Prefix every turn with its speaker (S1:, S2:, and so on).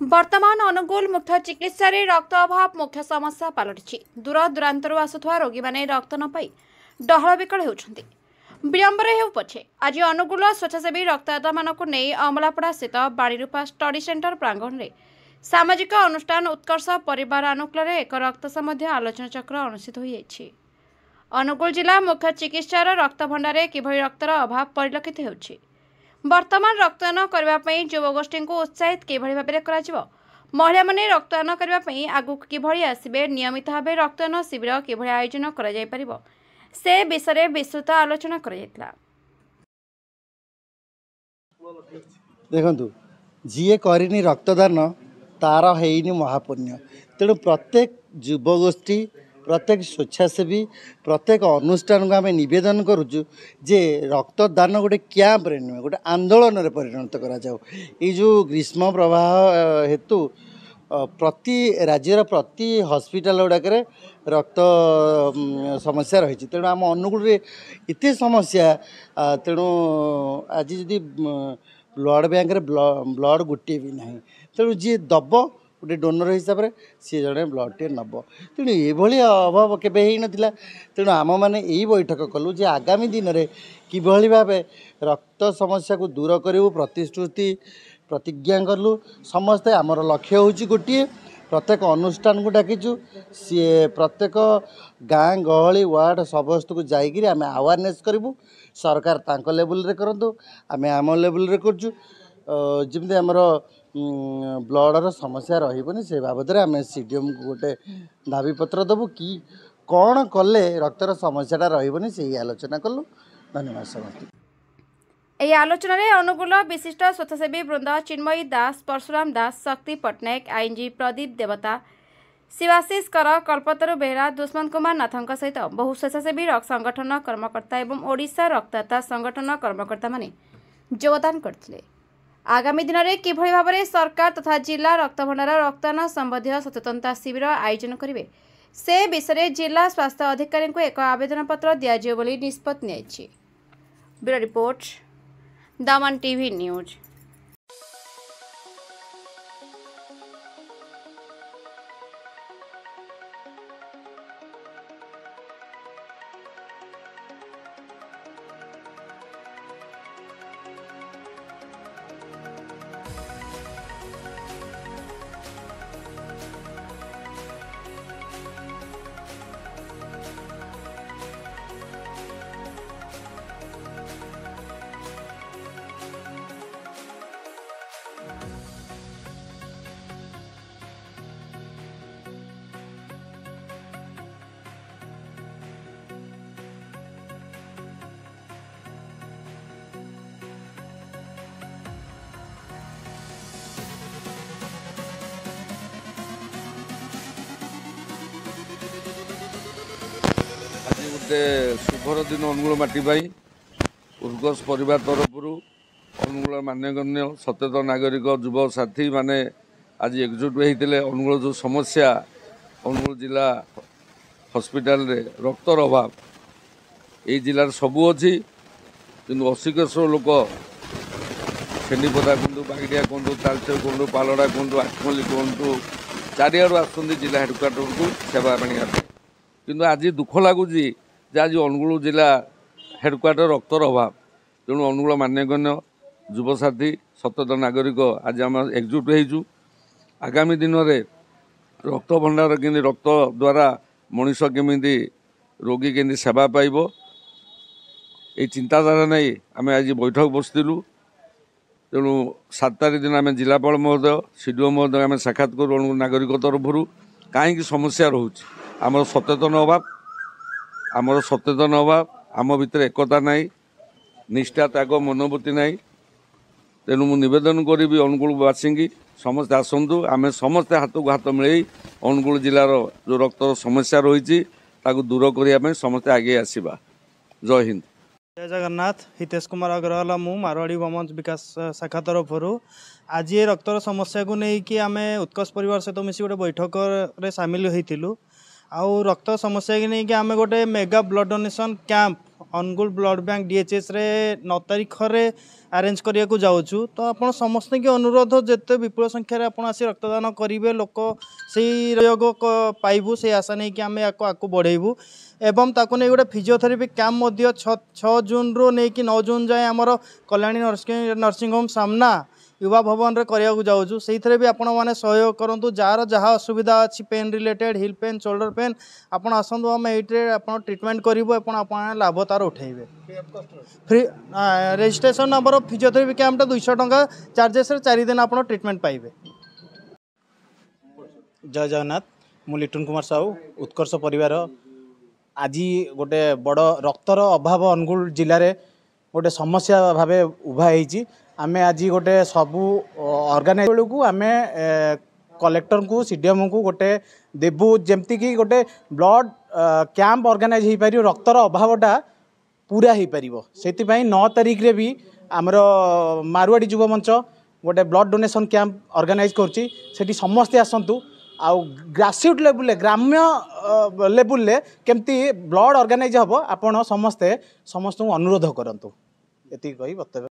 S1: वर्तमान अनुगुल मुख्य चिकित्सा रक्त अभाव मुख्य समस्या पलटि दूर दूरांतर आसुवा रोगी मैंने रक्त न पाई डहल विकल होती विलंबर हो पछे आज अनुगुल स्वेच्छासेवी रक्तदाता मानक नहीं अमलापड़ा स्थित बाणीरूपा स्टडी सेंटर प्रांगण में सामाजिक अनुष्ठान उत्कर्ष परिवार अनुकूल एक रक्त संबंधी आलोचना चक्र अनुष्ठित होती। अनुगुल जिला मुख्य चिकित्सार रक्त भंडार किभली रक्तर अभाव परिलक्षित होछि। वर्तमान रक्तदान करने युवगोष्ठी को उत्साहित किभली भाव में महिला माने रक्तदान करने आगु किभली आसबे नियमित भाव रक्तदान शिविर किभली आयोजन करा जाय परिबो से विषय विस्तृत आलोचना करा जायतिला।
S2: देखंतु जीए करिनी रक्तदान तार हेनी महापुण्य तेणु प्रत्येक युवगोष्ठी प्रत्येक स्वेच्छासेवी प्रत्येक अनुष्ठान को आम नवेदन करुचु जे रक्तदान गोटे कैंप रे नुहे गोटे आंदोलन रे परिणत करा जाऊ। ये जो ग्रीष्म प्रवाह हेतु प्रति राज्यर प्रति हॉस्पिटल गुड़ाक रक्त समस्या रही तेणु आम अनुगुल रे इतने समस्या तेणु आज जदि ब्लड बैंक रे ब्लड गोटे भी ना तेणु जी दब गोटे डोनर हिसाब से सी जड़े ब्लड टे नब तेणु ये अभाव केवे ही नथिला। तेणु आम मैंने यही बैठक कलु जे आगामी दिन में किभली भाव रक्त समस्या को दूर करूँ प्रतिश्रुति प्रतिज्ञा कलु समस्ते आमर लक्ष्य होची गोटे प्रत्येक अनुष्ठान को डाकिचु सी प्रत्येक गाँ गहली वार्ड समस्त को जाइए आम अवेयरनेस करूँ सरकार तांको लेवल रे करंतु आम आम लेवल रे करचु जमी आमर ब्लडर समस्या रही से बाबद आम सीडीएम को गोटे दाबीपत्र देवु कि कौन कले रक्तर समस्याटा रही से आलोचना कलु। धन्यवाद समस्त।
S1: यह आलोचन में अनुकूल विशिष्ट स्वेच्छासेवी वृंद चिन्मयी दास परशुराम दास शक्ति पट्टनायक आईनजी प्रदीप देवता शिवाशीष कर कल्पतरु बेहरा दुष्मंत कुमार नाथ सहित बहु स्वेच्छासेवी संगठन कर्मकर्ता एवं ओडिशा रक्तदाता संगठन कर्मकर्ता माने योगदान करथिले। आगामी दिन में किभली भाव में सरकार तथा जिला रक्त भंडार रक्तदान संबंधी सचेतनता शिविर आयोजन करेंगे से विषय जिला स्वास्थ्य अधिकारी को एक आवेदन पत्र दिज्व बोली निष्पत्ति नियायछि। ब्यूरो रिपोर्ट दमन टीवी न्यूज।
S3: गोटे शुभर दिन अनुगुल माटी उर्गस परिवार तरफ अनुगुल मान्यगण्य सचेतन नागरिक युव साथी माने आज एकजुट होते अनुगुल जो समस्या अनुगुल जिला हॉस्पिटल रे रक्तर अभाव ये जिलार सबू अच्छी कि अशिकेश लोक छेनीपदा कहतु बागड़िया कहतु तालचेर कहतु पालड़ा कहतु आठमल्ली कहतु चारिआड़ आसुँच जिला हेडक्वार्टर को सेवा पाने किंतु आज दुख लगुच आज अनुगुल जिला हेडक्वार्टर रक्तर अभाव तेणु अनुगुल मान्यगण्य युवसाथी सचेतन नागरिक आज आम एकजुट होइचु आगामी दिन में रक्त भंडार केमी रक्त द्वारा मनीष केमी रोगी केमी सेवा पाइब ये चिंताधारा नहीं आम आज बैठक बसलु। तेणु 7 तारिख दिन आम जिलापाल महोदय सीडीओ महोदय आम साक्षात करूँ अनुगुल नागरिक तरफ कहीं समस्या रोच आमर सचेतन अभाव आम भितर एकता नहीं निष्ठा त्याग मनोवृत्ति नहीं। तेणु मु निवेदन करी अनुगुलवासी की समस्ते आसतु आम समस्ते हाथ को हाथ मिले अनुगुल जिलार जो रक्त समस्या रही दूर करने समस्ते आगे आसवा। जय हिंद।
S4: जय जगन्नाथ। हितेश कुमार अग्रवाल मु मारवाड़ी वमंच विकास शाखा तरफ आज ये रक्तर समस्या को लेकिन आम उत्कर्ष परिवार सहित मिसी गोटे बैठक रे सामिल होइतिलु आउ रक्त समस्या की नहीं कि आम गोटे mega blood donation camp Angul blood bank DHS रे 9 तारीख रे अरेंज करिया को जाऊँ तो आपण समस्त के अनुरोध जिते विपुल संख्यार आप रक्तदान करेंगे लोक से योग पाइबू से आशा नहीं कि आम आगे बढ़ेबू एवं ताकू नहीं गोटे फिजियोथेरापी कैंप 6 जून रू नहीं कि 9 जून जाए आमर कल्याणी नर्सिंग होम सामना युवा भवन रे करिया को जाऊँ से भी आपण मैंने सहयोग करूँ जार जहाँ असुविधा अच्छी पेन रिलेटेड हिल पेन शोल्डर पेन आपड़ आसतु आम ये ट्रिटमेंट करूँ आप लाभ तार उठेबे फ्री रजिस्ट्रेशन नंबर फिजियोथेरापी कैंपटा 200 टंका चार्जेस 4 दिन आप ट्रिटमेंट पाइबे।
S5: जय जगन्नाथ मु लिटन कुमार साहू उत्कर्ष परिवार आज गोटे बड़ रक्तर अभाव अनुगुल जिले में गोटे समस्या भाव उभा होती आम आज गोटे सबू ऑर्गेनाइज बेलू आम कलेक्टर को CDM को गोटे देबू जमती कि गोटे ब्लड कैंप ऑर्गेनाइज हो पार रक्तर अभावटा पूरा हो पार से 9 तारीख रे भी आमर मारवाड़ी युव मंच गोटे ब्लड डोनेशन कैंप ऑर्गेनाइज कर समस्ते आसतु आउ ग्रासरूट लेवल ग्राम्य लेवल केमती ब्लड ऑर्गेनाइज हम आपण समस्ते समस्त अनुरोध करतु ये कही बतवे।